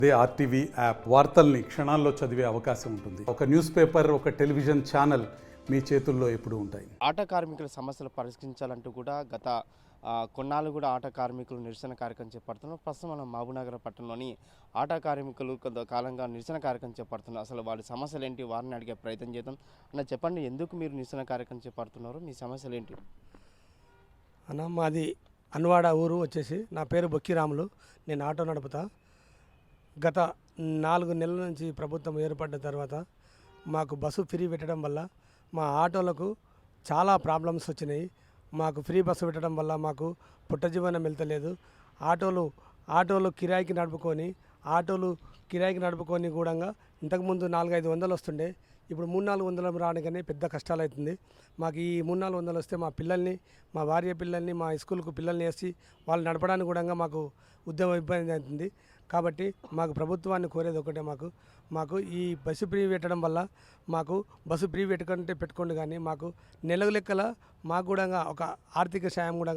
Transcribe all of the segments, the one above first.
అదే RTV app వార్తల్ని క్షణాల్లో చదివే అవకాశం ఉంటుంది. ఒక న్యూస్ పేపర్, ఒక టెలివిజన్ ఛానల్ మీ చేతుల్లో ఎప్పుడూ ఉంటాయి. ఆట కార్మికుల సమస్యలు పరిష్కరించాలంటూ కూడా గత కొన్నాళ్ళు కూడా ఆట కార్మికులు నిరసన కార్యక్రమం చేపడుతున్నారు. ప్రస్తుతం మనం మహబూబ్నగర్ పట్టణంలోని ఆట కార్మికులు కొంతకాలంగా నిరసన కార్యక్రమం చేపడుతున్నారు. అసలు వారి సమస్యలు ఏంటి, వారిని అడిగే ప్రయత్నం చేద్దాం. అన్న చెప్పండి, ఎందుకు మీరు నిరసన కార్యక్రమం చేపడుతున్నారు, మీ సమస్యలు ఏంటి? అన్న, మాది అన్వాడ ఊరు వచ్చేసి, నా పేరు బొక్కిరాములు, నేను ఆటో నడుపుతా. గత 4 నెలల నుంచి ప్రభుత్వం ఏర్పడ్డ తర్వాత మాకు బస్సు ఫ్రీ పెట్టడం వల్ల మా ఆటోలకు చాలా ప్రాబ్లమ్స్ వచ్చినాయి. మాకు ఫ్రీ బస్సు పెట్టడం వల్ల మాకు పుట్టజీవనం వెళ్తలేదు. ఆటోలు కిరాయికి నడుపుకొని కూడా ఇంతకుముందు 400-500 వస్తుండే, ఇప్పుడు 300-400 రావడానికనే పెద్ద కష్టాలు అవుతుంది. మాకు ఈ 300-400 వస్తే మా పిల్లల్ని, మా భార్య పిల్లల్ని, మా స్కూల్కు పిల్లల్ని వేసి వాళ్ళు నడపడానికి కూడా మాకు ఉద్యమ ఇబ్బంది అవుతుంది. కాబట్టి మాకు ప్రభుత్వాన్ని కోరేది ఒకటే, మాకు ఈ బస్సు ఫ్రీ పెట్టడం వల్ల మాకు బస్సు ఫ్రీ పెట్టుకోండి, కానీ మాకు నెలకు లెక్కల మాకు కూడా ఒక ఆర్థిక సాయం కూడా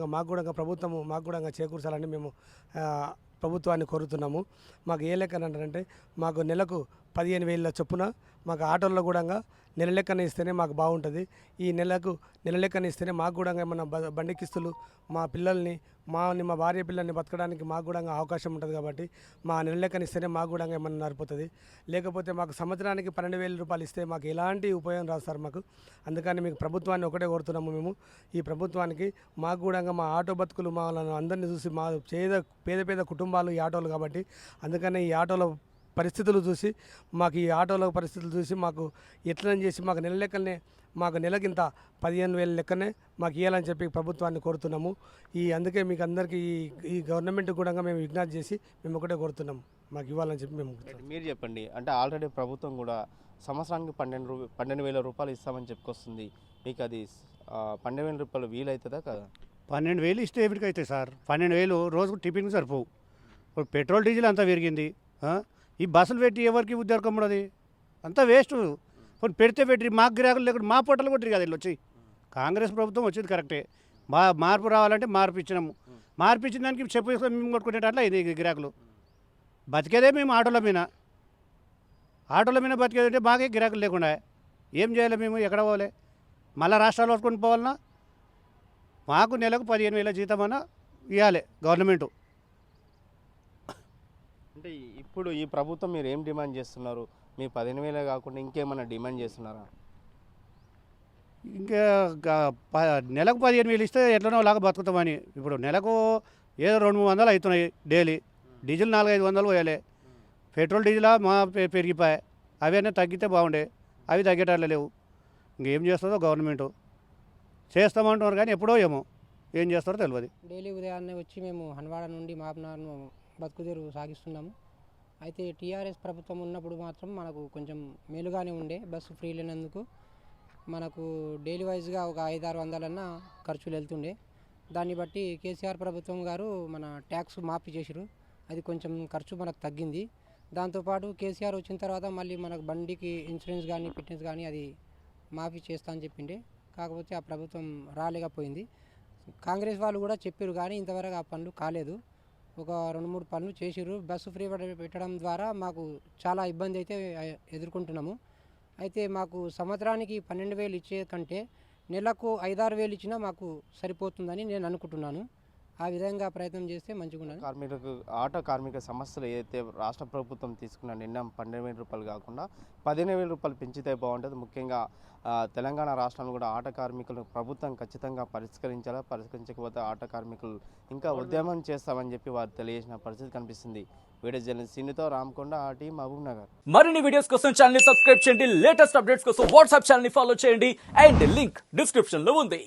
ప్రభుత్వము మాకు కూడా చేకూర్చాలని మేము ప్రభుత్వాన్ని కోరుతున్నాము. మాకు ఏ లెక్కనంటారంటే, మాకు నెలకు 15,000 చొప్పున మాకు ఆటోల్లో కూడా నెల లెక్కన ఇస్తేనే మాకు బాగుంటుంది. ఈ నెల లెక్కన ఇస్తేనే మాకు కూడా ఏమన్నా బండి కిస్తులు, మా పిల్లల్ని, మా భార్య పిల్లల్ని బతకడానికి మాకు కూడా అవకాశం ఉంటుంది. కాబట్టి మా నెల లెక్కన ఇస్తేనే మాకు కూడా ఏమన్నా నడిపోతుంది. లేకపోతే మాకు సంవత్సరానికి 12,000 రూపాయలు ఇస్తే మాకు ఎలాంటి ఉపయోగం రాదు సార్ మాకు. అందుకని మీకు ప్రభుత్వాన్ని ఒకటే కోరుతున్నాము మేము. ఈ ప్రభుత్వానికి మాకు కూడా మా ఆటో బతుకులు, మా అందరినీ చూసి మా పేద కుటుంబాలు ఈ ఆటోలు, కాబట్టి అందుకని ఈ ఆటోల పరిస్థితులు చూసి మాకు ఎట్లని చేసి మాకు నెల లెక్కనే, మాకు నెలకింత 15,000 లెక్కనే మాకు ఇవ్వాలని చెప్పి ప్రభుత్వాన్ని కోరుతున్నాము. అందుకే మీకు అందరికీ ఈ గవర్నమెంట్ కూడా మేము విజ్ఞప్తి చేసి మేము ఒకటే కోరుతున్నాము, మాకు ఇవ్వాలని చెప్పి మేము. మీరు చెప్పండి, అంటే ఆల్రెడీ ప్రభుత్వం కూడా సంవత్సరానికి 12,000 రూపాయలు ఇస్తామని చెప్పుకొస్తుంది. మీకు అది 12,000 రూపాయలు వీలవుతుందా కదా? 12,000 ఇస్తే ఎప్పటికైతే సార్, 12,000 రోజుకు టిఫిన్కి సరిపోవు. ఇప్పుడు పెట్రోల్ డీజిల్ అంతా పెరిగింది. ఈ బస్సులు పెట్టి ఎవరికి ఉద్యోగం ఉన్నది, అంతా వేస్ట్. ఇప్పుడు పెట్టి మాకు గిరాకులు లేకుండా మా పొట్టలు కొట్టిరు కదా వీళ్ళు వచ్చి. కాంగ్రెస్ ప్రభుత్వం వచ్చింది కరెక్టే, మార్పు రావాలంటే మార్పు ఇచ్చినాము. మార్పు ఇచ్చిన దానికి చెప్పు మేము కొట్టుకునేటట్లా ఇది గిరాకులు. బతికేదే మేము ఆటోల మీద బతికేదంటే మాకే గిరాకులు లేకుండా ఏం చేయాలి మేము? ఎక్కడ పోవాలి? మళ్ళీ రాష్ట్రాలు వట్టుకొని పోవాలన్నా? మాకు నెలకు 15,000 జీతం ఇవ్వాలి గవర్నమెంటు. అంటే ఇప్పుడు ఈ ప్రభుత్వం మీరు ఏం డిమాండ్ చేస్తున్నారు? మీ 15,000 కాకుండా ఇంకేమైనా డిమాండ్ చేస్తున్నారా? ఇంకా నెలకు 15,000 ఇస్తే ఎట్లనో లాగా బతుకుతామని. ఇప్పుడు నెలకు ఏదో 200-300 అవుతున్నాయి డైలీ. డీజిల్ 400-500 పోయాలి. పెట్రోల్ డీజిల్ పెరిగిపోయాయి. అవన్నీ తగ్గితే బాగుండే, అవి తగ్గేటట్లు లేవు. ఇంకేం చేస్తుందో గవర్నమెంటు. చేస్తామంటున్నారు కానీ ఎప్పుడో ఏమో ఏం చేస్తారో తెలియదు. డైలీ ఉదయాన్నే వచ్చి మేము హన్వాడ నుండి మాపనార్ను బతుకుదేరు సాగిస్తున్నాము. అయితే టీఆర్ఎస్ ప్రభుత్వం ఉన్నప్పుడు మాత్రం మనకు కొంచెం మేలుగానే ఉండే, బస్సు ఫ్రీ లేనందుకు మనకు డైలీ వైజ్గా ఒక 500-600 ఖర్చులు వెళ్తుండే. దాన్ని బట్టి కేసీఆర్ ప్రభుత్వం గారు మన ట్యాక్స్ మాఫీ చేసిరు, అది కొంచెం ఖర్చు మనకు తగ్గింది. దాంతోపాటు కేసీఆర్ వచ్చిన తర్వాత మళ్ళీ మనకు బండికి ఇన్సూరెన్స్ కానీ ఫిట్నెస్ కానీ అది మాఫీ చేస్తా అని చెప్పిండే. కాకపోతే ఆ ప్రభుత్వం రాలేకపోయింది. కాంగ్రెస్ వాళ్ళు కూడా చెప్పారు కానీ ఇంతవరకు ఆ పనులు కాలేదు. ఒక 2-3 పనులు చేసిర్రు. బస్సు ఫ్రీ పెట్టడం ద్వారా మాకు చాలా ఇబ్బంది అయితే ఎదుర్కొంటున్నాము. అయితే మాకు సంవత్సరానికి 12,000 ఇచ్చే కంటే నెలకు 5-6 ఇచ్చినా మాకు సరిపోతుందని నేను అనుకుంటున్నాను. ఆ విధంగా ప్రయత్నం చేస్తే మంచిగా ఉన్నది. ఆటో కార్మిక సమస్యలు ఏదైతే రాష్ట్ర ప్రభుత్వం తీసుకున్న నిర్ణయం 12,000 రూపాయలు కాకుండా 15,000 రూపాయలు పెంచితే బాగుంటుంది. ముఖ్యంగా తెలంగాణ రాష్ట్రంలో కూడా ఆట కార్మికులు ప్రభుత్వం ఖచ్చితంగా పరిష్కరించకపోతే ఆట కార్మికులు ఇంకా ఉద్యమం చేస్తామని చెప్పి వారు తెలియజేసిన పరిస్థితి కనిపిస్తుంది. వీడియో జర్నలిస్ట్ సిన్నుతో రామకొండ, ఆర్టీ మహబూబ్నగర్. మరిన్ని వీడియోస్ కోసం ఛానల్ ని సబ్స్క్రైబ్ చేయండి. లేటెస్ట్ అప్డేట్స్ కోసం వాట్సాప్ ఛానల్ ని ఫాలో చేయండి. అండ్ లింక్ డిస్క్రిప్షన్ లో ఉంది.